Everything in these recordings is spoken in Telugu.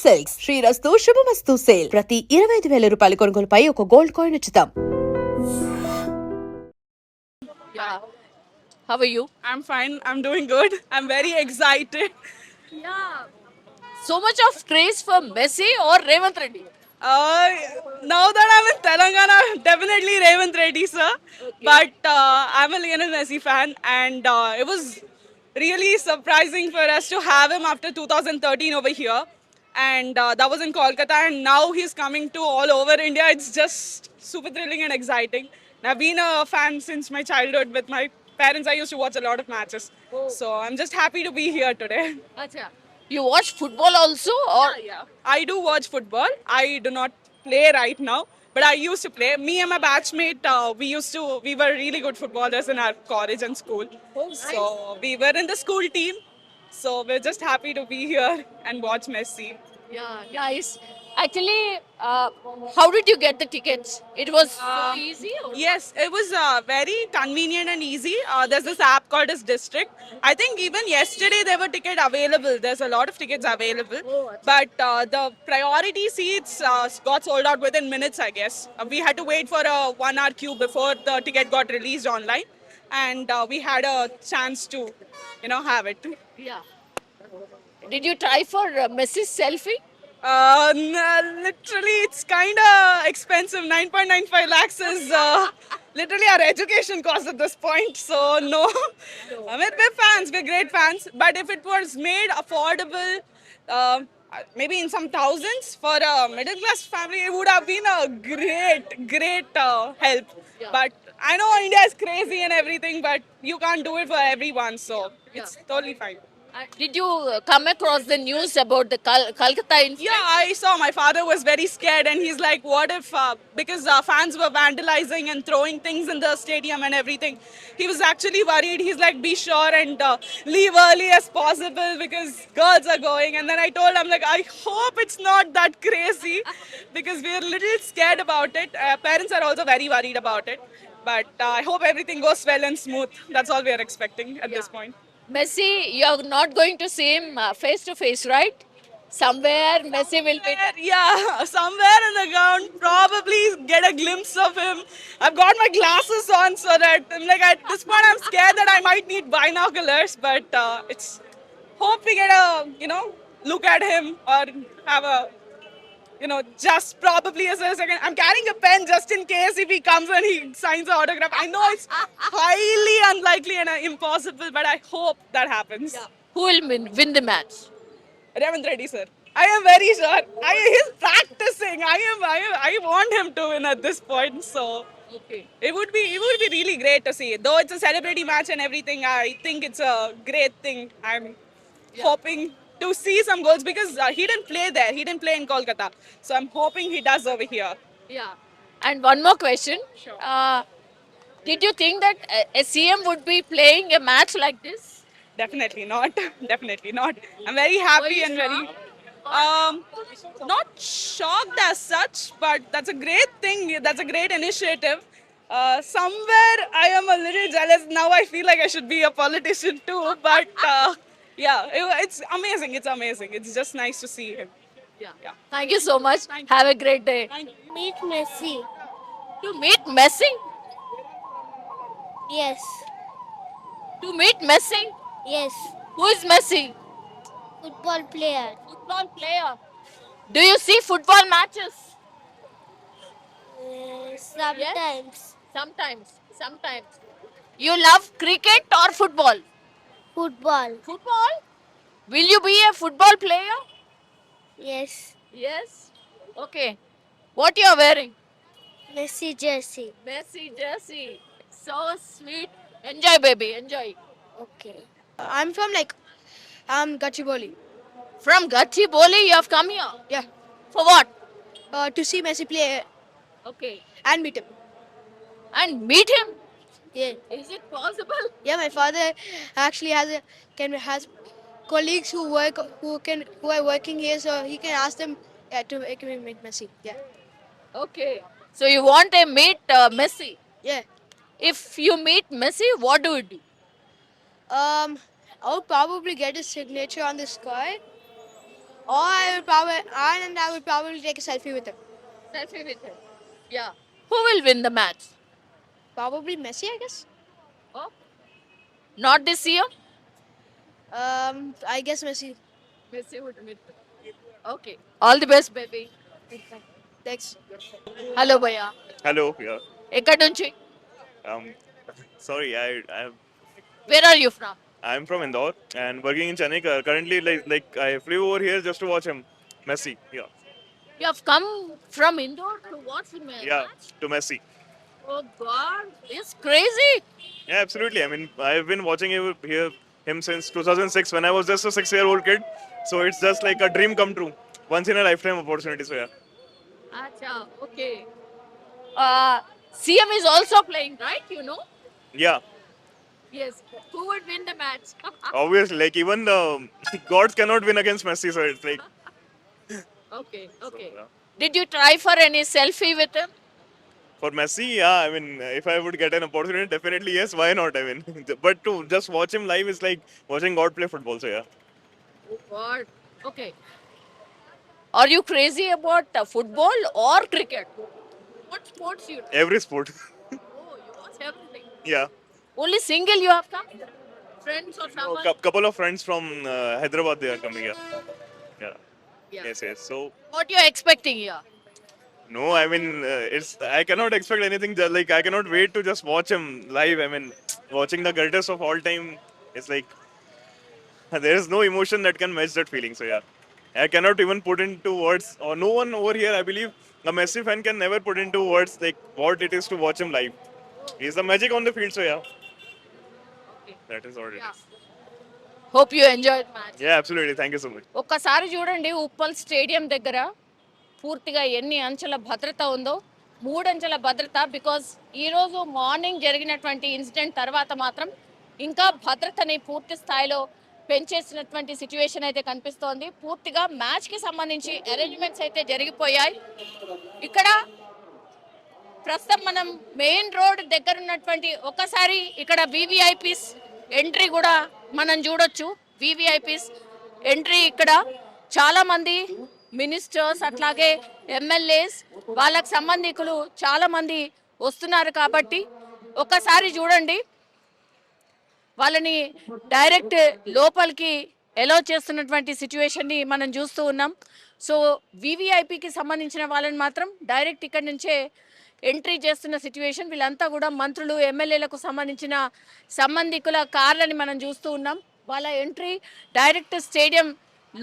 సిల్క్స్ శ్రీరస్తు శుభమస్తు సేల్ ప్రతి 25,000 రూపాయల కొనుగోలుపై ఒక గోల్డ్ కాయిన్ ఉచితం. Yeah. How are you? I'm fine. I'm doing good. I'm very excited. Yeah. So much of craze for Messi or Revanth Reddy? Uh, Now that I'm in Telangana, definitely Revanth Reddy, sir. But I'm a Lionel Messi fan, and it was really surprising for us to have him after 2013 over here. And that was in Kolkata, and now he's coming to all over India. It's just super thrilling and exciting. And I've been a fan since my childhood with my parents. I used to watch a lot of matches. So I'm just happy to be here today. Acha. You watch football also or? Yeah. I do watch football. I do not play right now, but I used to play. Me and my batchmate, we were really good footballers in our college and school. So we were in the school team. So we're just happy to be here and watch Messi. Yeah, nice. Actually, how did you get the tickets? It was so easy? Or? Yes, it was very convenient and easy. There's this app called as District. I think even yesterday there were tickets available. There's a lot of tickets available. But the priority seats got sold out within minutes, I guess. We had to wait for a 1 hour queue before the ticket got released online. And we had a chance to, have it. Yeah. Did you try for Messi's selfie? Literally, it's kind of expensive. 9.95 lakhs is literally our education cost at this point. So, no. I mean, we're fans, we're great fans. But if it was made affordable, maybe in some thousands for a middle class family, it would have been a great help. Yeah. But I know India is crazy and everything, but you can't do it for everyone. So, it's totally fine. Did you come across the news about the Kolkata incident? Yeah, I saw. My father was very scared, and he's like, "What if?" Because fans were vandalizing and throwing things in the stadium and everything. He was actually worried. He's like, "Be sure and leave early as possible because girls are going." And then I told him, like, "I hope it's not that crazy, because we're a little scared about it. Parents are also very worried about it, but I hope everything goes well and smooth. That's all we are expecting at this point." Messi, you're not going to see him face to face, right? Somewhere Messi will be there. Yeah, somewhere in the ground, probably get a glimpse of him. I've got my glasses on, so that I'm like, at this point, I'm scared that I might need binoculars. But it's hope we get a look at him or have a just probably as a second. I'm carrying a pen just in case if he comes and he signs an autograph. I know it's highly unlikely and impossible, but I hope that happens. Who will win the match? Revanth Reddy, sir. I am very sure. He's practicing. I want him to win at this point. So Okay. it would be really great to see. Though it's a celebrity match and everything, I think it's a great thing. I'm hoping to see some goals because he didn't play there. He didn't play in Kolkata. So I'm hoping he does over here. Yeah. And one more question. Sure. Did you think that a CM would be playing a match like this? Definitely not. Definitely not. I'm very happy you and very shocked? not shocked as such, but that's a great thing. That's a great initiative. Somewhere I am a little jealous now. I feel like I should be a politician too. But yeah, it's amazing. It's amazing. It's just nice to see him. Yeah. Thank you so much. Have a great day. Meet Messi. To meet Messi? Yes. To meet Messi? Yes. Who is Messi? Football player. Football player. Do you see football matches? Sometimes. Sometimes. You love cricket or football? Football. Football? Will you be a football player? Yes. Yes. Okay. What you are wearing? Messi jersey. Messi jersey. So sweet. Enjoy, baby. Enjoy. Okay. I'm from Gachibowli. From Gachibowli, you have come here. Yeah. For what? To see Messi play Okay. and meet him. And meet him? Yeah. Is it possible? Yeah, my father actually has colleagues who are working here, so he can ask them to make me meet Messi. Yeah. Okay. So you want to meet Messi? Yeah. If you meet Messi, what do you do? I would probably get his signature on the sky. Or I would probably take a selfie with him. Selfie with him. Yeah. Who will win the match? Probably Messi, I guess. Oh, not this year. I guess Messi. Messi would win. Okay. All the best, baby. Thanks. Hello, Bhaiya. Hello, yeah. ఎక్కడి నుంచి? Um, sorry, Where are you from? I'm from Indore and working in Chennai. Currently, like I flew over here just to watch him, Messi. Yeah, You have come from Indore to watch the match? yeah, to Messi. Oh God, it's crazy. Yeah, absolutely. I mean, I've been watching him since 2006 when I was just a 6-year-old kid. So it's just like a dream come true, once in a lifetime opportunity. So yeah, Acha, okay. CM is also playing, right? You know? yeah. Yes. Who would win the match? Obviously, like even the gods cannot win against Messi. So it's like, Okay, okay. yeah. Did you try for any selfie with him? For Messi, yeah. I mean, if I would get an opportunity, definitely yes. Why not? I mean, but to just watch him live is like watching God play football. So yeah. Oh God. Okay. Are you crazy about football or cricket? What sports you do? Every sport. Oh, you watch everything. Yeah. Only single you have come? Friends or No, someone? couple of friends from Hyderabad they are coming here. Yeah. Yeah. Yes, yes. So What you are expecting here? no, I mean it's I cannot expect anything. Like I cannot wait to just watch him live. I mean, watching the greatest of all time is like there is no emotion that can match that feeling. So yeah, I cannot even put into words. Or no one over here, I believe, a Messi fan can never put into words like what it is to watch him live. He's the magic on the field. So yeah, Okay. that is what it Yeah. is. Hope you enjoyed match. Yeah, absolutely. Thank you so much. ఒక్కసారి చూడండి ఉప్పల్ స్టేడియం దగ్గర పూర్తిగా ఎన్ని అంచెల భద్రత ఉందో, 3 అంచెల భద్రత. బికాజ్ ఈరోజు మార్నింగ్ జరిగినటువంటి ఇన్సిడెంట్ తర్వాత మాత్రం ఇంకా భద్రతని పూర్తి స్థాయిలో పెంచేసినటువంటి సిచ్యువేషన్ అయితే కనిపిస్తోంది. పూర్తిగా మ్యాచ్కి సంబంధించి అరేంజ్మెంట్స్ అయితే జరిగిపోయాయి. ఇక్కడ ప్రస్తుతం మనం మెయిన్ రోడ్ దగ్గర ఉన్నటువంటి ఒకసారి ఇక్కడ వివిఐపీస్ ఎంట్రీ కూడా మనం చూడొచ్చు. వివిఐపీస్ ఎంట్రీ ఇక్కడ చాలా మంది మినిస్టర్స్ అట్లాగే ఎమ్మెల్యేస్ వాళ్ళకి సంబంధికులు చాలా మంది వస్తున్నారు కాబట్టి ఒకసారి చూడండి వాళ్ళని డైరెక్ట్ లోపలికి ఎలో చేస్తున్నటువంటి సిచ్యువేషన్ని మనం చూస్తూ ఉన్నాం. సో వివిఐపికి సంబంధించిన వాళ్ళని మాత్రం డైరెక్ట్ ఇక్కడ నుంచే ఎంట్రీ చేస్తున్న సిచ్యువేషన్. వీళ్ళంతా కూడా మంత్రులు ఎమ్మెల్యేలకు సంబంధించిన సంబంధికుల కార్లని మనం చూస్తూ ఉన్నాం. వాళ్ళ ఎంట్రీ డైరెక్ట్ స్టేడియం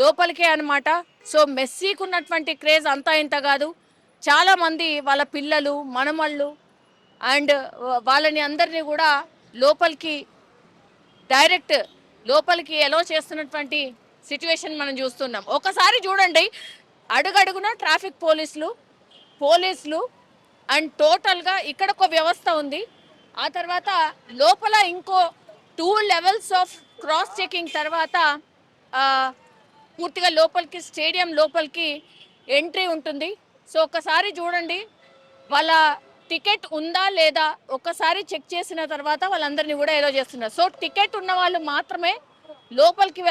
లోపలికే అనమాట. సో మెస్సీకి ఉన్నటువంటి క్రేజ్ అంతా ఇంత కాదు. చాలామంది వాళ్ళ పిల్లలు మనమళ్ళు అండ్ వాళ్ళని అందరినీ కూడా లోపలికి డైరెక్ట్ లోపలికి ఎలో చేస్తున్నటువంటి సిచ్యువేషన్ మనం చూస్తున్నాం. ఒకసారి చూడండి అడుగడుగున ట్రాఫిక్ పోలీసులు అండ్ టోటల్గా ఇక్కడ ఒక వ్యవస్థ ఉంది. ఆ తర్వాత లోపల ఇంకో 2 లెవెల్స్ ఆఫ్ క్రాస్ చెకింగ్ తర్వాత పూర్తిగా లోపలికి స్టేడియం లోపలికి ఎంట్రీ ఉంటుంది. సో ఒకసారి చూడండి వాళ్ళ టికెట్ ఉందా లేదా ఒక్కసారి చెక్ చేసిన తర్వాత వాళ్ళందరినీ కూడా ఎలో చేస్తున్నారు. సో టికెట్ ఉన్న వాళ్ళు మాత్రమే లోపలికి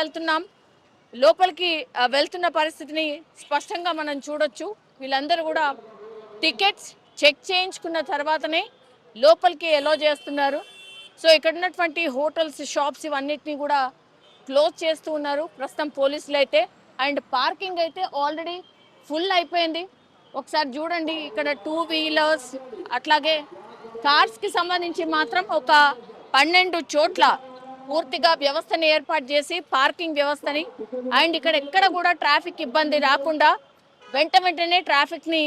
వెళ్తున్న పరిస్థితిని స్పష్టంగా మనం చూడొచ్చు. వీళ్ళందరూ కూడా టికెట్స్ చెక్ చేయించుకున్న తర్వాతనే లోపలికి ఎలో చేస్తున్నారు. సో ఇక్కడ ఉన్నటువంటి హోటల్స్ షాప్స్ ఇవన్నిటిని కూడా క్లోజ్ చేస్తూ ఉన్నారు ప్రస్తుతం పోలీసులు అయితే. అండ్ పార్కింగ్ అయితే ఆల్రెడీ ఫుల్ అయిపోయింది. ఒకసారి చూడండి ఇక్కడ 2 వీలర్స్ అట్లాగే కార్స్కి సంబంధించి మాత్రం ఒక 12 చోట్ల పూర్తిగా వ్యవస్థని ఏర్పాటు చేసి పార్కింగ్ వ్యవస్థని అండ్ ఇక్కడ ఎక్కడ కూడా ట్రాఫిక్ ఇబ్బంది రాకుండా వెంటనే ట్రాఫిక్ని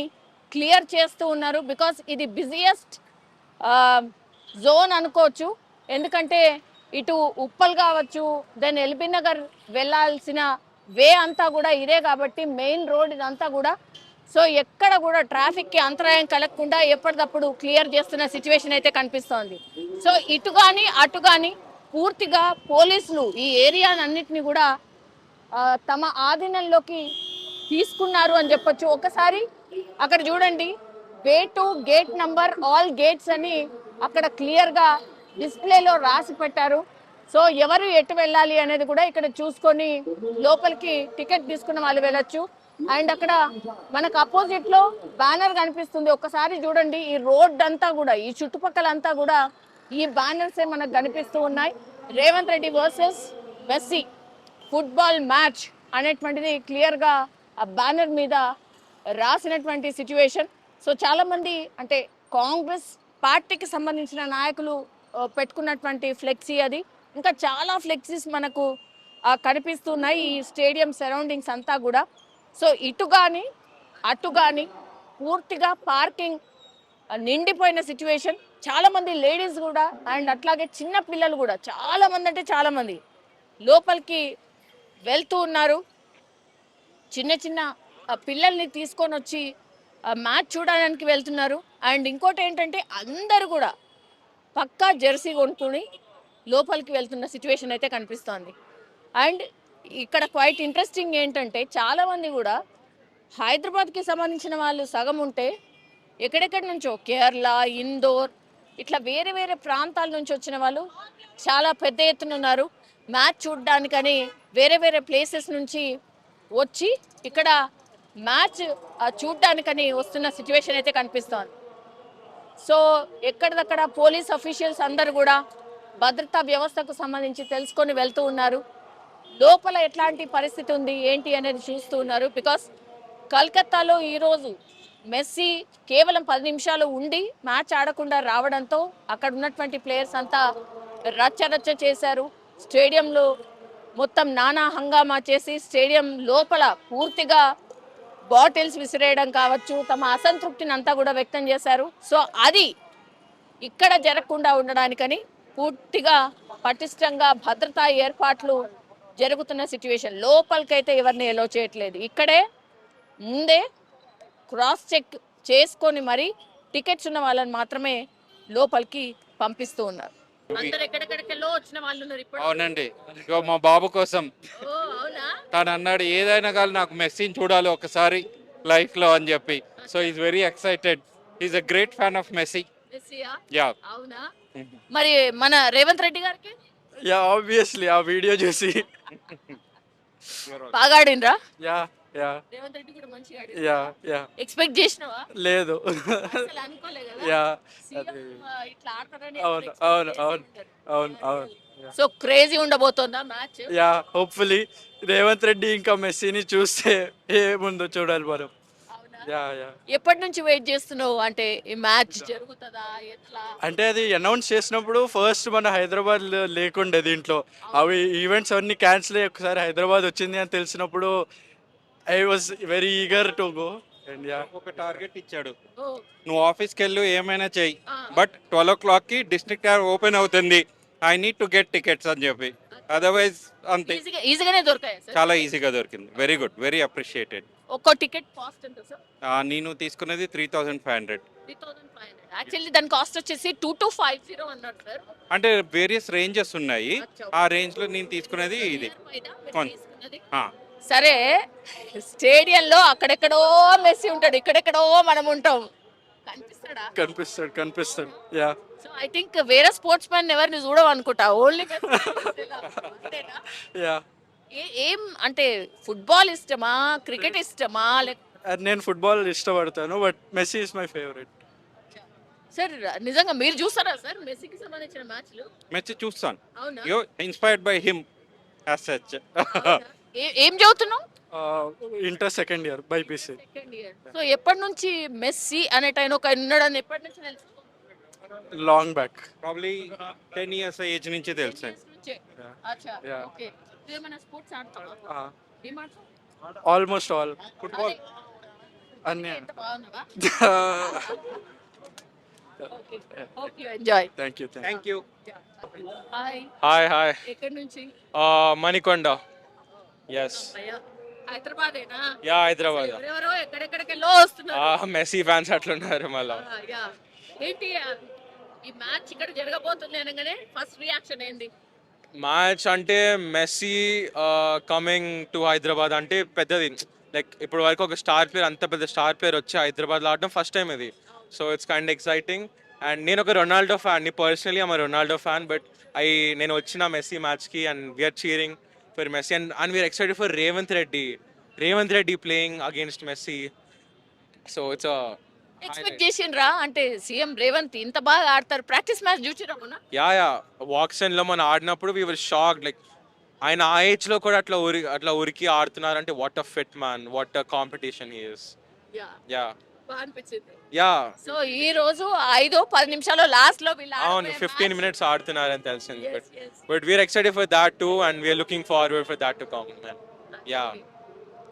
క్లియర్ చేస్తూ ఉన్నారు. బికాస్ ఇది బిజియెస్ట్ జోన్ అనుకోవచ్చు. ఎందుకంటే ఇటు ఉప్పల్ కావచ్చు, దెన్ ఎల్బీ నగర్ వెళ్ళాల్సిన వే అంతా కూడా ఇదే కాబట్టి మెయిన్ రోడ్ ఇదంతా కూడా. సో ఎక్కడ కూడా ట్రాఫిక్కి అంతరాయం కలగకుండా ఎప్పటికప్పుడు క్లియర్ చేస్తున్న సిచ్యువేషన్ అయితే కనిపిస్తోంది. సో ఇటు కానీ అటు కానీ పూర్తిగా పోలీసులు ఈ ఏరియానన్నిటిని కూడా తమ ఆధీనంలోకి తీసుకున్నారు అని చెప్పొచ్చు. ఒకసారి అక్కడ చూడండి way to gate number all gates అని అక్కడ క్లియర్గా డిస్ప్లేలో రాసి పెట్టారు. సో ఎవరు ఎటు వెళ్ళాలి అనేది కూడా ఇక్కడ చూసుకొని లోపలికి టికెట్ తీసుకున్న వాళ్ళు వెళ్ళొచ్చు. అండ్ అక్కడ మనకు అపోజిట్ లో బ్యానర్ కనిపిస్తుంది, ఒక్కసారి చూడండి. ఈ రోడ్ అంతా కూడా, ఈ చుట్టుపక్కల అంతా కూడా ఈ బ్యానర్స్ మనకు కనిపిస్తూ ఉన్నాయి. Revanth Reddy versus Messi football match అనేటువంటిది క్లియర్ గా ఆ బ్యానర్ మీద రాసినటువంటి సిచ్యువేషన్. సో చాలా మంది అంటే కాంగ్రెస్ పార్టీకి సంబంధించిన నాయకులు పెట్టుకున్నటువంటి ఫ్లెక్సీ అది. ఇంకా చాలా ఫ్లెక్సీస్ మనకు కనిపిస్తున్నాయి ఈ స్టేడియం సరౌండింగ్స్ అంతా కూడా. సో ఇటు కానీ అటు కానీ పూర్తిగా పార్కింగ్ నిండిపోయిన సిచ్యువేషన్. చాలా మంది లేడీస్ కూడా అండ్ అట్లాగే చిన్న పిల్లలు కూడా చాలా మంది అంటే చాలా మంది లోపలికి వెళ్తూ ఉన్నారు. చిన్న చిన్న పిల్లల్ని తీసుకొని వచ్చి మ్యాచ్ చూడడానికి వెళ్తున్నారు. అండ్ ఇంకోటి ఏంటంటే అందరూ కూడా పక్కా జెర్సీ కొనుక్కుని లోపలికి వెళ్తున్న సిచ్యువేషన్ అయితే కనిపిస్తోంది. అండ్ ఇక్కడ క్వైట్ ఇంట్రెస్టింగ్ ఏంటంటే చాలామంది కూడా హైదరాబాద్కి సంబంధించిన వాళ్ళు సగం ఉంటే ఎక్కడెక్కడి నుంచో కేరళ, ఇందోర్ ఇట్లా వేరే వేరే ప్రాంతాల నుంచి వచ్చిన వాళ్ళు చాలా పెద్ద ఎత్తున ఉన్నారు. మ్యాచ్ చూడడానికని వేరే వేరే ప్లేసెస్ నుంచి వచ్చి ఇక్కడ మ్యాచ్ చూడడానికని వస్తున్న సిచ్యువేషన్ అయితే కనిపిస్తోంది. సో ఎక్కడిదక్కడ పోలీస్ అఫీషియల్స్ అందరు కూడా భద్రతా వ్యవస్థకు సంబంధించి తెలుసుకొని వెళ్తూ ఉన్నారు. లోపల ఎట్లాంటి పరిస్థితి ఉంది ఏంటి అనేది చూస్తూ ఉన్నారు. బికాస్ కలకత్తాలో ఈరోజు మెస్సీ కేవలం 10 నిమిషాలు ఉండి మ్యాచ్ ఆడకుండా రావడంతో అక్కడ ఉన్నటువంటి ప్లేయర్స్ అంతా రచ్చ చేశారు. స్టేడియంలో మొత్తం నానా హంగామా చేసి స్టేడియం లోపల పూర్తిగా బాటిల్స్ విసిరేయడం కావచ్చు, తమ అసంతృప్తిని అంతా కూడా వ్యక్తం చేశారు. సో అది ఇక్కడ జరగకుండా ఉండడానికని పూర్తిగా పటిష్టంగా భద్రతా ఏర్పాట్లు జరుగుతున్న సిచ్యువేషన్. లోపలికైతే ఎవరిని ఎలో చేయట్లేదు. ఇక్కడే ముందే క్రాస్ చెక్ చేసుకొని మరి టికెట్స్ ఉన్న వాళ్ళని మాత్రమే లోపలికి పంపిస్తూ ఉన్నారు. అందరు ఎక్కడెక్కడికెళ్ళో వచ్చిన వాళ్ళు ఉన్నారు ఇప్పుడు. అవునండి, ఇగో మా బాబు కోసం ఓ అవునా? తను అన్నాడు ఏదైనా కానీ నాకు మెస్సీని చూడాలి ఒకసారి లైఫ్లో అని చెప్పి. So is very excited. Is a great fan of Messi. మెస్సీయా? యా. అవునా? మరి మన రేవంత్ రెడ్డి గారికి యా ఆబ్వియస్లీ ఆ వీడియో చూసి బాగా ఆడినరా? యా యా రేవంత్ రెడ్డి కూడా మంచిగా యా యా ఎక్స్పెక్ట్ చేసినావా? లేదు అసలు అనుకోలే కదా యా సీఎం ఇట్లా ఆడతారని. అవును అవును అవును అవును అవును సో క్రేజీ ఉండబోతోందా match? Yeah hopefully Revanth Reddy ఇంకా మెస్సీని చూస్తే ఏముందో చూడాలి మనం. యా యా ఎప్పటి నుంచి వెయిట్ చేస్తున్నావు? అంటే ఈ మ్యాచ్ జరుగుతుందా ఎట్లా? అంటే అది అనౌన్స్ చేసినప్పుడు ఫస్ట్ మన హైదరాబాద్ లేకుండే దీంట్లో. అవి ఈవెంట్స్ అన్ని క్యాన్సిల్ అయ్యి ఒకసారి హైదరాబాద్ వచ్చింది అని తెలిసినప్పుడు I was very eager to go. And yeah ఒక టార్గెట్ ఇచ్చాడు, ఓ, నువ్వు ఆఫీస్కి వెళ్ళు ఏమైనా చెయ్యి, ఆ. బట్ 12 o'clockకి డిస్ట్రిక్ట్ ఓపెన్ అవుతుంది, I need to get tickets అని చెప్పి. అదర్వైజ్ అంతే, ఈజీగానే దొరికాయా సార్? చాలా ఈజీగా దొరికింది. Very good, very appreciated. ఒక్కో టికెట్ కాస్ట్ ఎంత సార్? నేను తీసుకున్నది 3,500. 3,500. యాక్చువల్లీ దాని కాస్ట్ వచ్చేసి 2,250 అన్నారు సార్. అంటే వేరియస్ రేంజెస్ ఉన్నాయి, అచ్చా. ఆ రేంజ్లో నేను తీసుకున్నది ఇది. కొన్- ఆ. సరే, స్టేడియంలో అక్కడెక్కడో మెస్సీ ఉంటాడు, ఇక్కడెక్కడో మనం ఉంటాం. కనిపిస్తాడా? కనిపిస్తాడు కనిపిస్తాడు యా సో ఐ థింక్ వేరే స్పోర్ట్స్ మ్యాన్ ఎవరిని చూడవు అనుకుంటా, ఓన్లీ యా ఏం అంటే ఫుట్బాల్ ఇష్టమా, క్రికెట్ ఇష్టమా? నేను ఫుట్బాల్ ఇష్టపడతాను, but Messi is my favourite. Sir నిజంగా మీరు చూస్తారా సార్ మెస్సీకి సంబంధించిన మ్యాచ్లు? మెచ్చి చూస్తాను, అవునా? యో inspired by him as such. ఏం చదువుతున్నావు? Inter second year BiPC. Second year. So ఎప్పటి నుంచి మెస్సీ అనేటైన ఒక ఉన్నాడని ఎప్పటి నుంచి తెలుసు? Long back. Probably 10 years age నుంచి తెలుసు. అచ్చా, Yeah. ఓకే. ఏమైనా స్పోర్ట్స్ ఆడతావా? ఏం ఆడతావు? ఆల్మోస్ట్ ఆల్ ఫుట్బాల్ అన్నీ. ఎంత బాగున్నావా? Okay, hope you enjoy. Thank you thank you. Hi, hi hi ఎక్కడి నుంచి? మణికొండ. ఎస్, అయ్యా, హైదరాబాదేనా? యా హైదరాబాద్. ఎవరెవరో ఎక్కడెక్కడికెళ్ళో వస్తున్నారు. మెస్సీ ఫ్యాన్స్ అట్లున్నారు మళ్ళా. యా. ఏంటి ఈ మ్యాచ్ ఇక్కడ జరగబోతుంది అనగానే ఫస్ట్ రియాక్షన్ ఏంది? మ్యాచ్ అంటే మెస్సీ కమింగ్ టు హైదరాబాద్ అంటే పెద్దది. లైక్ ఇప్పుడు వరకు ఒక స్టార్ ప్లేయర్, అంత పెద్ద స్టార్ ప్లేయర్ వచ్చి హైదరాబాద్లో ఆడడం ఫస్ట్ టైం ఇది. So it's kind exciting. And నేను ఒక Ronaldo fan personally I'm Ronaldo fan but నేను వచ్చిన మెస్సీ మ్యాచ్కి and we are cheering for Messi and we are excited for Revanth Reddy playing against Messi so it's expect చేసిండ్రా అంటే సీఎం రేవంత్ ఇంత బాగా ఆడతారు ప్రాక్టీస్ మ్యాచ్ చూసిరా మొన్న యా వాక్సన్లో మనం ఆడినప్పుడు వీ వర్ షాక్ లైక్ ఆయన ఆ ఏజ్లో కూడా అట్లా ఉరికి ఆడుతున్నారంటే what a fit man what a competition is yeah బాగా అనిపించింది యా సో ఈ రోజు 5-10 నిమిషాలు లాస్ట్ లో వీళ్ళు అవును ఆడిపోయే 15 match- minutes ఆడుతున్నారని తెలిసింది Yes, yes. But we are excited for that too and we are looking forward for that to come yeah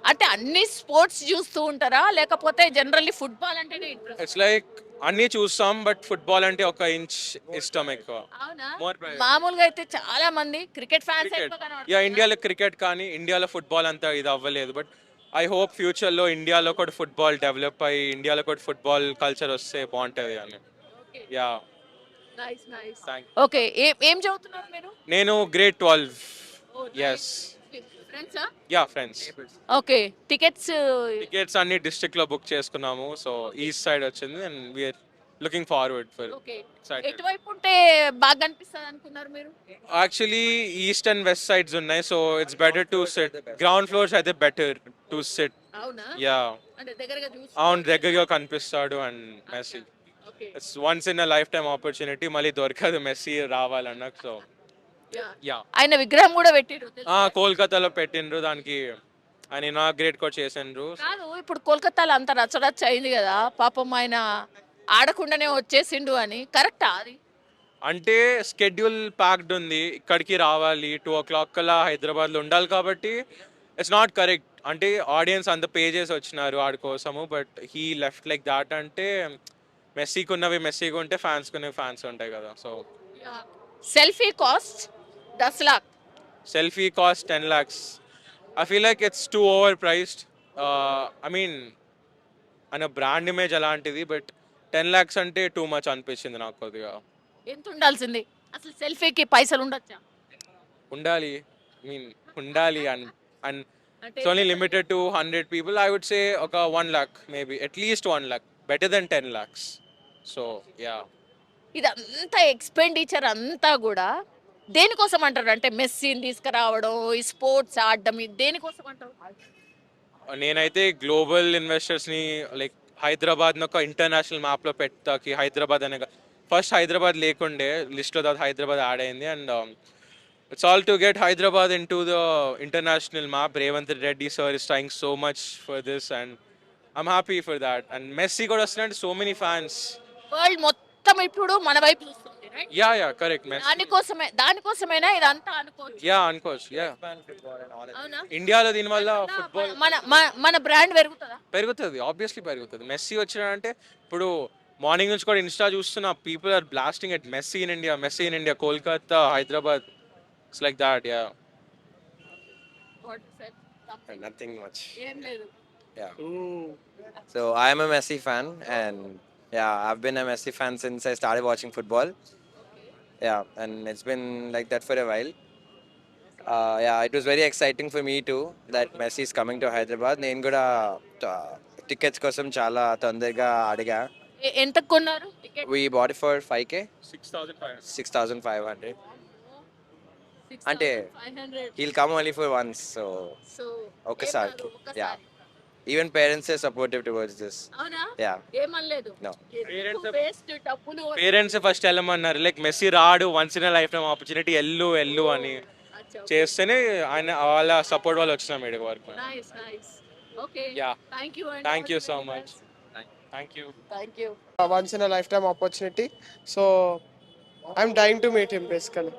అంటే అన్ని స్పోర్ట్స్ చూస్తూ ఉంటారా లేకపోతే జనరల్లీ ఫుట్బాల్ అంటేనే ఇంట్రెస్ట్ ఇట్స్ లైక్ అన్నీ చూస్తాం బట్ ఫుట్బాల్ అంటే ఒక ఇంచ్ ఇష్టం ఎక్కువ అవునా More private. మామూలుగా అయితే చాలా మంది క్రికెట్ ఫ్యాన్స్ క్రికెట్ యా ఇండియాలో క్రికెట్ కానీ ఇండియాలో ఫుట్బాల్ అంతా ఇది అవ్వలేదు బట్ ఐ హోప్ ఫ్యూచర్లో ఇండియాలో కూడా ఫుట్బాల్ డెవలప్ అయ్యి ఇండియాలో కూడా ఫుట్బాల్ కల్చర్ వస్తే బాగుంటుంది అని yeah nice nice thank okay ఏం చదువుతున్నారు మీరు నేను గ్రేడ్ 12 ఎస్ ఫ్రెండ్సా yeah friends okay tickets tickets అన్ని డిస్ట్రిక్ట్ లో బుక్ చేసుకున్నాము సో ఈస్ట్ సైడ్ వచ్చింది and we are looking forward for okay Excited. ఎటువైపు ఉంటే బాగా అనిపిస్తుంది అనుకున్నారు మీరు actually east and west sides ఉన్నాయి so it's better to sit ground floors అయితే బెటర్ టు సిట్ అవునా యా అంటే దగ్గరగా చూసి అవును దగ్గరగా కనిపిస్తాడు and messy okay it's once in a lifetime opportunity మళ్ళీ దొరకదు మెస్సీ రావాలన్నా సో యా ఆయన విగ్రహం కూడా పెట్టిరు తెలుసా? కోల్కతాలో పెట్టిండ్రు దానికి ఆయన ఇనాగ్రేట్ కూడా చేసిండ్రు కాదు ఇప్పుడు కోల్కతాలో అంత రచ్చరచ్చ అయింది కదా పాపం ఆయన ఆడకుండానే వచ్చేసిండు అని కరెక్టా అది అంటే స్కెడ్యూల్ ప్యాక్డ్ ఉంది ఇక్కడికి రావాలి 2 o'clock కల్లా హైదరాబాద్లో ఉండాలి కాబట్టి ఇట్స్ నాట్ కరెక్ట్ అంటే ఆడియన్స్ అంత పే చేసి వచ్చినారు ఆడి కోసము but he left like that అంటే మెస్సీకి ఉన్నవి మెస్సీకి ఉంటే ఫ్యాన్స్కి ఉన్నవి ఫ్యాన్స్ ఉంటాయి కదా so selfie cost 10 lakh selfie cost 10 lakhs I feel like it's two over priced I mean ఆయన బ్రాండ్ ఇమేజ్ అలాంటిది బట్ 10 lakhs అంటే టూ మచ్ అనిపించింది నాకు కొద్దిగా ఎంత ఉండాల్సింది అసలు సెల్ఫీకి పైసలు ఉండొచ్చా ఉండాలి ఐ మీన్ ఉండాలి అండ్ అండ్ అంటే it's only limited to 100 people I would say ఒక 1 lakh maybe at least 1 lakh better than 10 lakhs so yeah ఇదంతా ఎక్స్పెండిచర్ అంతా కూడా దేనికోసం అంటారు అంటే మెస్సీని తీసుకురావడం ఈ స్పోర్ట్స్ ఆడడం ఇది దేనికోసం అంటారు నేనైతే గ్లోబల్ ఇన్వెస్టర్స్ని లైక్ హైదరాబాద్ని ఒక ఇంటర్నేషనల్ మ్యాప్లో పెట్టాకి హైదరాబాద్ అనే ఫస్ట్ హైదరాబాద్ లేకుండే లిస్ట్లో తర్వాత హైదరాబాద్ యాడ్ అయింది and it's all to get Hyderabad into the international map Revanth Reddy sir is trying so much for this and I'm happy for that and Messi కూడా వస్తున్నాడు సో మెనీ ఫ్యాన్స్ వరల్డ్ మొత్తం ఇప్పుడు మన వైపు చూస్తుంది right? Yeah yeah correct Messi దానికోసమైనా ఇదంతా అనుకోవచ్చు యా అనుకోవచ్చు యా అవునా ఇండియాలో దీనివల్ల ఫుట్బాల్ మన బ్రాండ్ పెరుగుతుందా పెరుగుతుంది ఆబ్వియస్లీ పెరుగుతుంది మెస్సీ వచ్చినాడంటే ఇప్పుడు మార్నింగ్ నుంచి కూడా ఇన్స్టా చూస్తున్న people are blasting at Messi in India Kolkata Hyderabad it's like that yeah Nothing much. ఏం లేదు Yeah. So I am a Messi fan, and yeah, I've been a Messi fan since I started watching football. Yeah, and it's been like that for a while. Yeah, it was very exciting for me too that Messi is coming to Hyderabad. నేను కూడా tickets కోసం చాలా తొందరగా అడిగా. ఎంత కొన్నారు ticket We bought it for 5K, 6,500 6,500. అంటే 500 He'll come only for once, so so ఒక్కసారి. Yeah. Even parents are supportive towards this. అవునా Yeah. ఏమనలేదు No. వేస్ట్ డబ్బులు పేరెంట్స్ ఫస్ట్ వెళ్ళమన్నారు లైక్ మెస్సీ రాడు once in life time opportunity ఎల్లు అని చేస్తేనే ఆయన వాళ్ళ సపోర్ట్ వాళ్ళు వచ్చినాం ఇక్కడి వరకు nice nice okay Yeah. Thank you thank you so much thank you once in a lifetime opportunity. So I'm dying to meet him basically.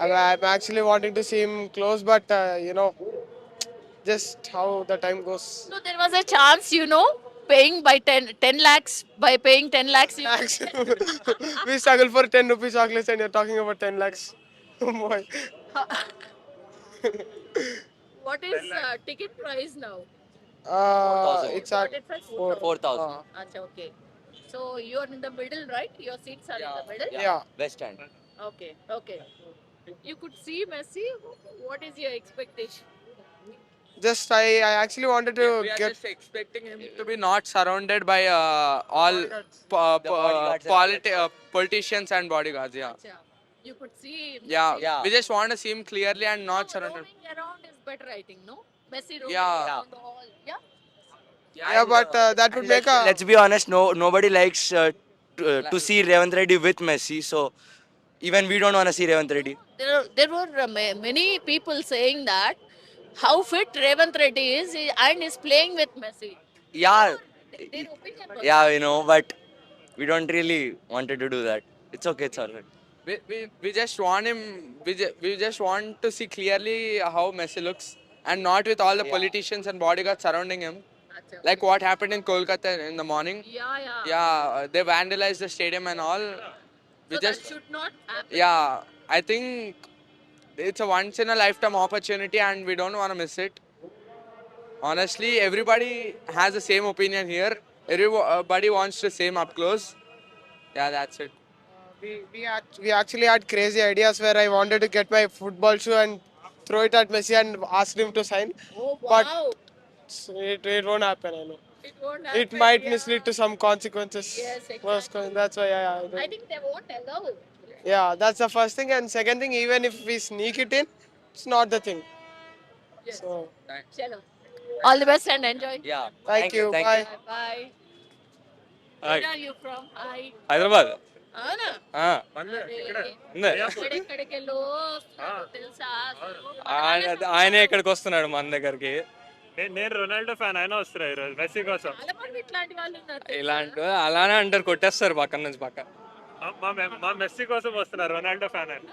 I'm actually wanting to see him close, but just how the time goes. So there was a chance, paying by 10 lakhs, by paying 10 lakhs. Lakhs. We struggle for 10 rupees chocolates and you're talking about 10 lakhs. Oh boy. What is ticket price now? It's at 4,000. Acha, okay. So you are in the middle, right? Your seats are in the middle? yeah. West End. Okay. You could see Messi. What is your expectation? just I actually wanted to We are get. just expecting him to be not surrounded by all bodyguards and politicians and bodyguards. Yeah. Acha. You could see Yeah. Yeah. We just want to see him clearly and not surrounded. roaming around is better, I think, no? Messi roaming Yeah. around all. Yeah. Yeah, but that would make a. Let's be honest, nobody likes to see Revanth Reddy with Messi. So even we don't want to see Revanth Reddy. There were many people saying that how fit Revanth Reddy is and is playing with Messi. Yeah, Their opinion was yeah, we know, but we don't really wanted to do that. It's okay, it's alright. We just want him. We just want to see clearly how Messi looks, and not with all the politicians and bodyguards surrounding him. Acha. Like what happened in Kolkata in the morning. Yeah. Yeah, they vandalized the stadium and all. We So just that should not happen. yeah, I think it's a once in a lifetime opportunity and we don't want to miss it. Honestly, everybody has the same opinion here. Everybody wants the same up close. Yeah, that's it. We actually had crazy ideas where I wanted to get my football shoe and throw it at Messi and ask him to sign. Oh But wow. it won't happen, I know. It won't It happen, might yeah. mislead to some consequences. Yes, Worst exactly. That's why I think they won't allow. yeah, that's the first thing. And second thing, even if we sneak it in, it's not the thing. Yes. So Chalo. All the best and enjoy. Yeah. thank you. Bye. Bye. Hi. Where are you from? Hi. Hyderabad అవునా? ఎక్కడెక్కడికెళ్ళో వస్తున్నాడు తెలుసా? ఆయనే ఇక్కడికి వస్తున్నాడు మన దగ్గరికి. నేను రొనాల్డో ఫ్యాన్, ఆయన వస్తున్నారు ఈరోజు మెస్సీ కోసం. చాలా మంది ఇట్లాంటి వాళ్ళు ఉన్నారు. ఇలాంటి అలానే అంటారు, కొట్టేస్తారు పక్కన నుంచి పక్క. మా మెస్సీ కోసం వస్తున్నారు, రొనాల్డో ఫ్యాన్ అని.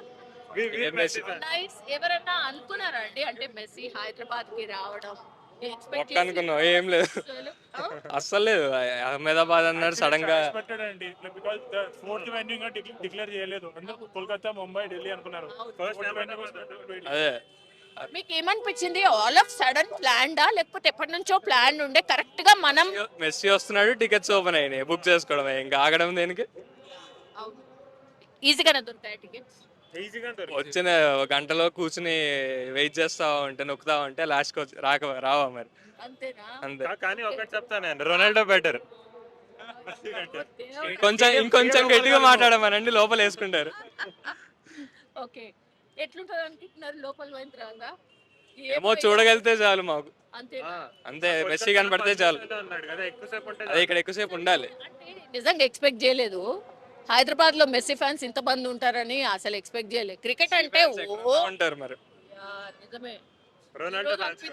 Messi fan. నైస్. ఎవరన్నా అనుకున్నారా అండి అంటే మెస్సీ హైదరాబాద్ కి రావడం? ఒక్క అనుకున్నాం, ఏం లేదు, అస్సలు లేదు. అహ్మదాబాద్ అన్నారు సడన్ గా. బికాజ్ ఫోర్త్ వెన్యూ డిక్లేర్ చేయలేదు, అందరూ కోల్కతా, ముంబై, ఢిల్లీ అనుకున్నారు. ఫస్ట్ అదే మీకు ఏమనిపించింది? ఆల్ ఆఫ్ సడన్ ప్లాన్డా లేకపోతే ఎప్పటి నుంచో ప్లాన్ ఉండే కరెక్ట్ గా మనం మెస్సీ వస్తున్నాడు, టికెట్స్ ఓపెన్ అయినాయి, బుక్ చేసుకోవడమే, ఇంకా ఆగడం దేనికి? ఈజీగానే దొరుకుతాయి టికెట్స్? ఈజీగా వచ్చిన గంటలో కూర్చుని వెయిట్ చేస్తా ఉంటే నొక్కుతా ఉంటే లాస్ట్ రావా మరి. అంతేనా? అంతే. కానీ ఒకటి చెప్తాను నేను, రొనాల్డో బెటర్. ఇంకొంచెం గట్టిగా మాట్లాడమనండి, లోపల వేసుకుంటారు. ఓకే. ఎట్లుంటది అనుకుంటున్నారు లోపల పోయిన తర్వాత? ఏమో చూడగలిగితే చాలు మాకు, అంతేనా? అంతే. మెస్సీ కనపడితే చాలు. అన్నాడు కదా, ఎక్కువసేపు ఉంటే అదే ఇక్కడ ఎక్కువసేపు ఉండాలి. అంటే నిజంగా ఎక్స్పెక్ట్ చేయలేదు హైదరాబాద్ లో మెస్సీ ఫ్యాన్స్ ఇంత మంది ఉంటారని, అసలు ఎక్స్పెక్ట్ చేయలేదు. క్రికెట్ అంటే ఓ ఉంటారు మరి. నిజమే. రొనాల్డో ఫ్యాన్స్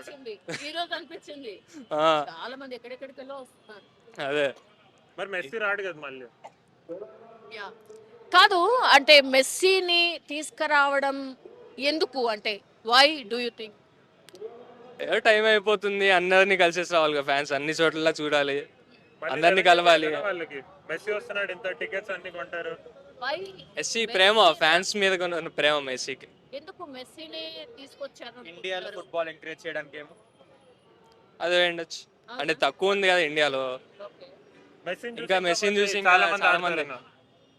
ఈ రోజు అనిపించింది ఆ, చాలా మంది ఎక్కడెక్కడికెళ్ళో వస్తున్నారు. అదే మరి మెస్సీ రాడు కదా మళ్ళీ. యా. కాదు అంటే మెస్సీని తీసుకురావడం ఎందుకు అంటే వై డూ యూ థింక్? ఏదో టైం అయిపోతుంది, అందరినీ కలిసేసి రావాలి కదా ఫ్యాన్స్, అన్ని చోట్ల చూడాలి, అందరినీ కలవాలి. వాళ్ళకి మెస్సీ వస్తున్నాడు, ఇంత టికెట్స్ అన్ని కొంటారు. వై? మెస్సీ ప్రేమ, ఫ్యాన్స్ మీద ఉన్న ప్రేమ మెస్సీకి. ఎందుకు మెస్సీని తీసుకొచ్చారు? ఇండియాలో ఫుట్బాల్ ఎంకరేజ్ చేయడానికి ఏమో. అదే ఉండొచ్చు, అంటే తక్కువ ఉంది కదా ఇండియాలో. ఇంకా మెస్సీని చూసి ఇంకా చాలా మంది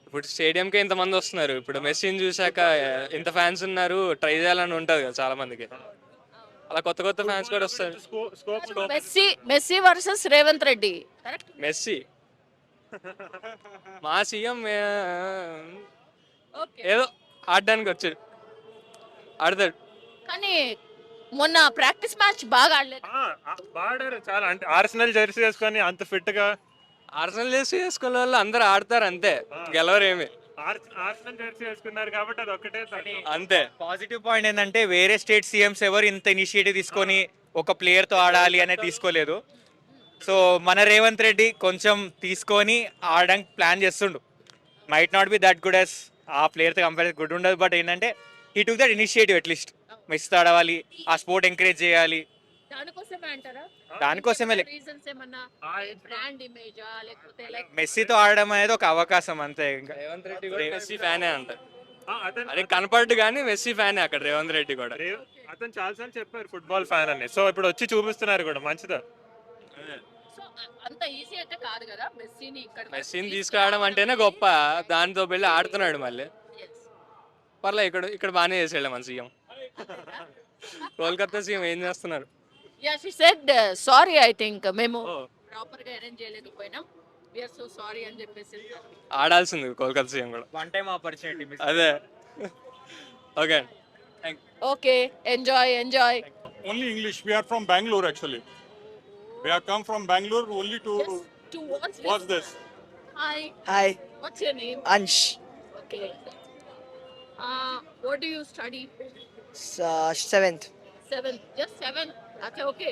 ఇప్పుడు స్టేడియంకే ఇంతమంది వస్తున్నారు. ఇప్పుడు మెస్సీని చూసాక ఇంత ఫ్యాన్స్ ఉన్నారు, ట్రై చేయాలని ఉంటుంది కదా చాలా మందికి. అలా కొత్త కొత్త ఫ్యాన్స్ కూడా వస్తారు. Messi versus Revanth Reddy. Correct. Messi మా సీఎం ఏదో ఆడడానికి వచ్చాడు, ఆడతాడు. కానీ మొన్న ప్రాక్టీస్ మ్యాచ్ బాగా ఆడలేదు. బాడారు చాలా, అంటే ఆర్సెనల్ జెర్సీ వేసుకొని అంత ఫిట్ గా. ఆర్సెనల్ జెర్సీ వేసుకునే వాళ్ళు అందరూ ఆడతారు అంతే, గెలవరేమి. ఆర్సెనల్ జెర్సీ వేసుకున్నారు కాబట్టి అది ఒకటే అంతే. పాజిటివ్ పాయింట్ ఏంటంటే వేరే స్టేట్ సీఎంస్ ఎవరు ఇంత ఇనిషియేటివ్ తీసుకొని ఒక ప్లేయర్తో ఆడాలి అనేది తీసుకోలేదు. సో మన రేవంత్ రెడ్డి కొంచెం తీసుకొని ఆడడానికి ప్లాన్ చేస్తుండు. Might not be that good as ఆ ప్లేయర్తో కంపేర్ గుడ్ ఉండదు, బట్ ఏంటంటే he took that initiative. At least మెస్సీతో ఆడవాలి, ఆ స్పోర్ట్ ఎంకరేజ్ చేయాలి. దానికోసమే అంటారా? దానికోసమే రీజన్స్ ఏమన్నా బ్రాండ్ ఇమేజా లేకపోతే లైక్ మెస్సీతో ఆడడం అనేది ఒక అవకాశం అంతే. ఇంకా రేవంత్ రెడ్డి కూడా మెస్సీ ఫ్యానే అంట, అది కనపడ్డు కానీ మెస్సీ ఫ్యానే అక్కడ రేవంత్ రెడ్డి కూడా. అతను చాలాసార్లు చెప్పారు ఫుట్బాల్ ఫ్యాన్ అని, సో ఇప్పుడు వచ్చి చూపిస్తున్నారు కూడా, మంచిదా. సో అంత ఈజీ అయితే కాదు కదా మెస్సీని ఇక్కడ మెస్సీని తీసుకురావడం అంటేనే గొప్ప, దానితో వెళ్ళి ఆడుతున్నాడు మళ్ళీ. పర్లే, ఇక్కడ బాగానే చేసాడు మన సీఎం. కోల్కతా సీఎం ఏం చేస్తున్నారు? Yeah she said sorry I think మేము ప్రాపర్ గా అరేంజ్ చేయలేకపోయినాం వి ఆర్ సో సారీ అని చెప్పేసి ఆడాల్సింది కోల్కతా సీఎం కూడా. One time opportunity. అదే. Okay. Okay enjoy Only English. We are from Bangalore actually. We have come from Bangalore only to to watch watch this. Hi Hi, what's your name Ansh. Okay what do you study 7th. 7 just 7 okay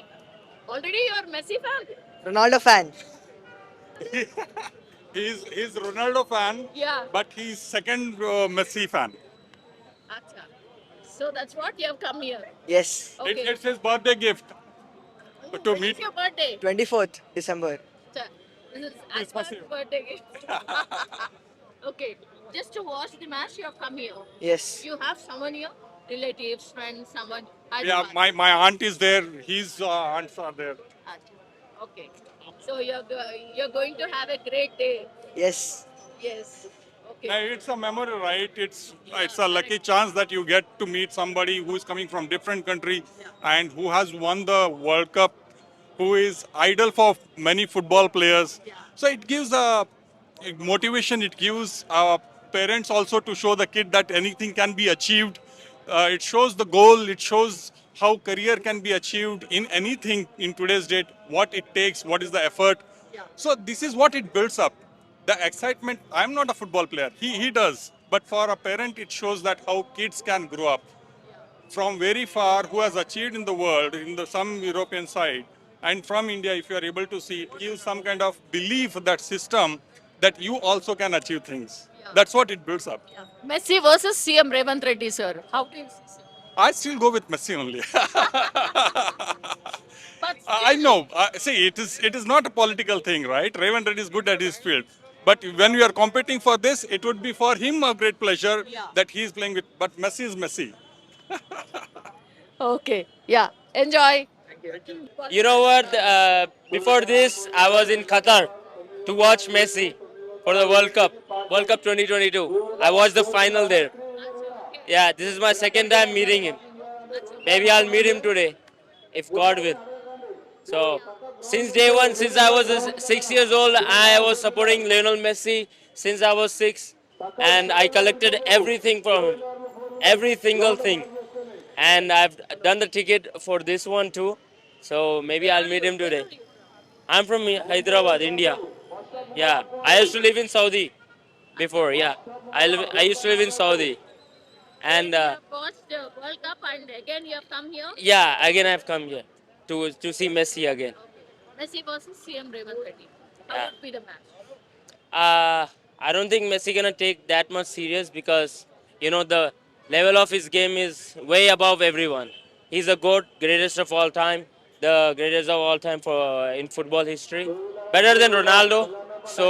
already you are Messi fan Ronaldo fan. He's Ronaldo fan, yeah but he's second Messi fan. acha so that's what you have come here Yes. okay It's his birthday gift to when meet. is your birthday 24th December. Acha, this is Ashfa's birthday gift okay just to watch the match you have come here Yes. you have someone here relatives friends someone Yeah, my aunt is there. His aunts are there. Acha. okay so you're going to have a great day Yes. yes okay It's a memory, right? It's a lucky chance that you get to meet somebody who is coming from different country and who has won the World Cup, who is idol for many football players. So it gives a motivation. It gives parents also to show the kid that anything can be achieved. It shows the goal. It shows how career can be achieved in anything in today's date. What it takes. What is the effort. So this is what it builds up. The excitement. I'm not a football player. He does. But for a parent, it shows that how kids can grow up from very far, who has achieved in the world, in some European side, and from India. If you are able to see, it gives some kind of belief that system that you also can achieve things. That's what it builds up. Messi versus CM Revanth Reddy sir how do you see sir? I still go with Messi only. But I know. See, it is not a political thing, right? Revanth Reddy is good at his field. But when we are competing for this, it would be for him a great pleasure that he is playing with. But Messi is Messi. okay yeah enjoy You know what? Before this, I was in Qatar to watch Messi for the World Cup 2022. I watched the final there. Yeah, this is my second time meeting him. Maybe I'll meet him today, if God will. So, since day one, since I was 6 years old, I was supporting Lionel Messi since I was 6, and I collected everything from him, every single thing. And I've done the ticket for this one too. So maybe I'll meet him today. I'm from Hyderabad, India. Yeah, I used to live in Saudi before. Yeah, I used to live in Saudi, and you have watched the World Cup and again you have come here yeah, again I've come here to see Messi again. Messi versus CM Revanth Reddy how Yeah. would be the match I don't think Messi gonna take that much serious because you know the level of his game is way above everyone. He's the GOAT, greatest of all time, the greatest of all time for in football history, better than Ronaldo. So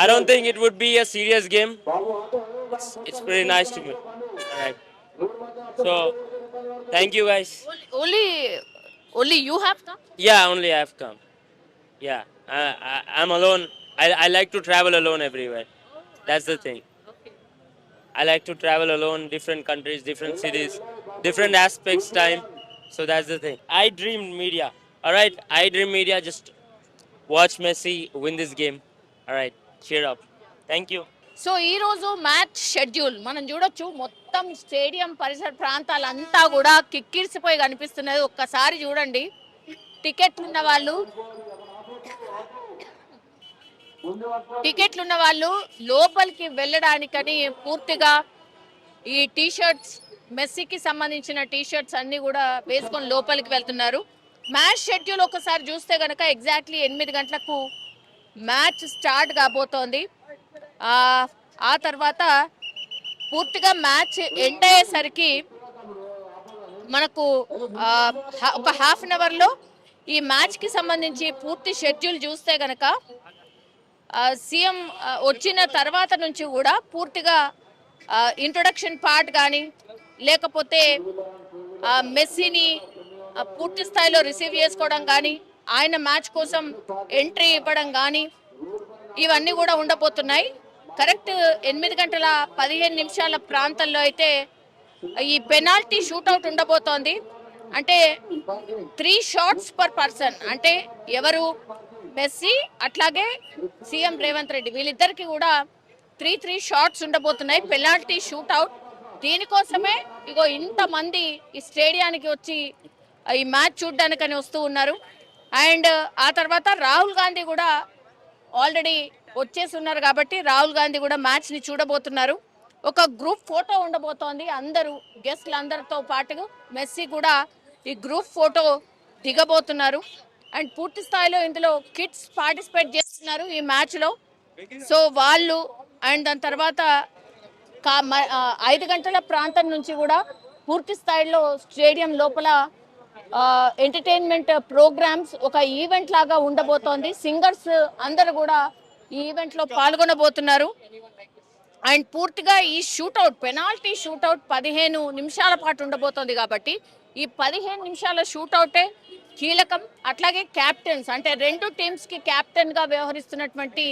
I don't think it would be a serious game. It's pretty nice to me. Alright. So thank you guys. only you have come Yeah, only I've come. Yeah, I'm alone. I like to travel alone everywhere. That's the thing. okay I like to travel alone, different countries, different cities, different aspects, time. So that's the thing. I dream media. All right, I dream media. Just watch Messi win this game. All right, cheer up. Thank you. So ఈ రోజు మ్యాచ్ షెడ్యూల్ మనం చూడొచ్చు మొత్తం స్టేడియం పరిసర ప్రాంతాలంతా కూడా కిక్కిరిసిపోయి కనిపిస్తున్నది ఒక్కసారి చూడండి టికెట్లు ఉన్న వాళ్ళు లోపలికి వెళ్ళడానికని పూర్తిగా ఈ టీ షర్ట్స్ మెస్సీకి సంబంధించిన టీ షర్ట్స్ అన్ని కూడా వేసుకొని లోపలికి వెళ్తున్నారు మ్యాచ్ షెడ్యూల్ ఒకసారి చూస్తే గనక ఎగ్జాక్ట్లీ 8 గంటలకు మ్యాచ్ స్టార్ట్ కాబోతోంది ఆ తర్వాత పూర్తిగా మ్యాచ్ ఎండ్ అయ్యేసరికి మనకు ఒక హాఫ్ అన్ అవర్లో ఈ మ్యాచ్కి సంబంధించి పూర్తి షెడ్యూల్ చూస్తే గనక సీఎం వచ్చిన తర్వాత నుంచి కూడా పూర్తిగా ఇంట్రొడక్షన్ పార్ట్ కానీ లేకపోతే మెస్సీని పూర్తి స్థాయిలో రిసీవ్ చేసుకోవడం కానీ ఆయన మ్యాచ్ కోసం ఎంట్రీ ఇవ్వడం కానీ ఇవన్నీ కూడా ఉండబోతున్నాయి కరెక్ట్ 8:15 ప్రాంతంలో అయితే ఈ పెనాల్టీ షూట్అవుట్ ఉండబోతోంది అంటే 3 షాట్స్ పర్ పర్సన్, అంటే ఎవరు మెస్సీ అట్లాగే సీఎం రేవంత్ రెడ్డి వీళ్ళిద్దరికి కూడా 3 షాట్స్ ఉండబోతున్నాయి, పెనాల్టీ షూట్అవుట్. దీనికోసమే ఇగో ఇంతమంది ఈ స్టేడియానికి వచ్చి ఈ మ్యాచ్ చూడడానికని వస్తూ ఉన్నారు. అండ్ ఆ తర్వాత రాహుల్ గాంధీ కూడా ఆల్రెడీ వచ్చేసి ఉన్నారు కాబట్టి రాహుల్ గాంధీ కూడా మ్యాచ్ని చూడబోతున్నారు. ఒక గ్రూప్ ఫోటో ఉండబోతోంది, అందరూ గెస్ట్లు అందరితో పాటు మెస్సీ కూడా ఈ గ్రూప్ ఫోటో దిగబోతున్నారు. అండ్ పూర్తి స్థాయిలో ఇందులో కిడ్స్ పార్టిసిపేట్ చేస్తున్నారు ఈ మ్యాచ్లో. సో వాళ్ళు అండ్ దాని తర్వాత 5 గంటల ప్రాంతం నుంచి కూడా పూర్తి స్థాయిలో స్టేడియం లోపల ఎంటర్టైన్మెంట్ ప్రోగ్రామ్స్ ఒక ఈవెంట్ లాగా ఉండబోతోంది. సింగర్స్ అందరూ కూడా ఈ ఈవెంట్లో పాల్గొనబోతున్నారు. అండ్ పూర్తిగా ఈ షూట్అవుట్ పెనాల్టీ షూట్అవుట్ 15 నిమిషాల పాటు ఉండబోతోంది కాబట్టి ఈ 15 నిమిషాల షూట్అవుటే కీలకం. అట్లాగే క్యాప్టెన్స్ అంటే 2 టీమ్స్కి క్యాప్టెన్గా వ్యవహరిస్తున్నటువంటి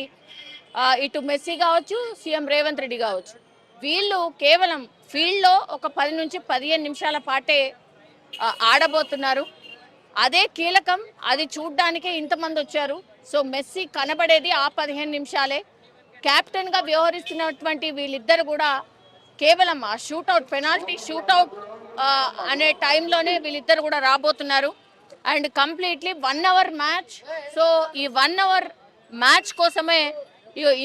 ఇటు మెస్సీ కావచ్చు, సీఎం రేవంత్ రెడ్డి కావచ్చు, వీళ్ళు కేవలం ఫీల్డ్లో ఒక 10 నుంచి 15 నిమిషాల పాటే ఆడబోతున్నారు. అదే కీలకం, అది చూడ్డానికే ఇంతమంది వచ్చారు. సో మెస్సీ కనబడేది ఆ 15 నిమిషాలే. కెప్టెన్గా వ్యవహరిస్తున్నటువంటి వీళ్ళిద్దరు కూడా కేవలం ఆ షూట్అవుట్ పెనాల్టీ షూట్అవుట్ అనే టైంలోనే వీళ్ళిద్దరు కూడా రాబోతున్నారు. And completely 1 hour match. So ఈ 1 అవర్ మ్యాచ్ కోసమే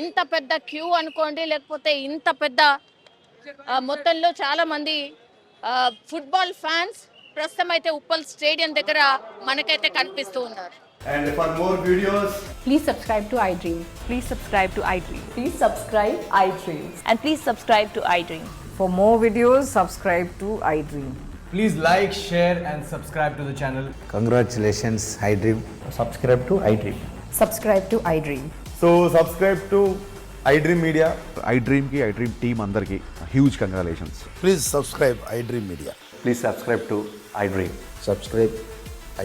ఇంత పెద్ద క్యూ అనుకోండి, లేకపోతే ఇంత పెద్ద మొత్తంలో చాలా మంది ఫుట్బాల్ ఫ్యాన్స్ ప్రస్తుతం అయితే ఉప్పల్ స్టేడియం దగ్గర మనకైతే కనిపిస్తూ ఉన్నారు. And for more videos, please subscribe to iDream. Please subscribe to iDream. Please subscribe iDream. And please subscribe to iDream. For more videos, subscribe to iDream. please like, share and subscribe to the channel. Congratulations, iDream. Subscribe to iDream. Subscribe to iDream. So subscribe to iDream Media. iDream ki iDream team andarki huge congratulations. Please subscribe iDream Media. Please subscribe to iDream. Subscribe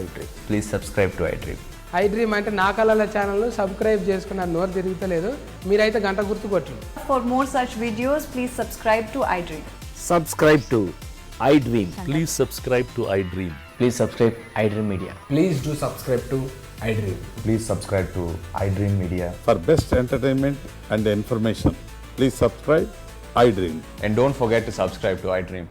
iDream. Please subscribe to iDream. iDream అంటే నా కళల ఛానల్ను సబ్స్క్రైబ్ చేసుకున్న నోరు తిరుగుతలేదు, మీరైతే గంట గుర్తు కొట్టండి. For more such videos, please subscribe to iDream. Subscribe to iDream. Please subscribe to iDream. Please subscribe iDream Media. Please do subscribe to iDream. Please subscribe to iDream Media. For best entertainment and information, please subscribe iDream. And don't forget to subscribe to iDream.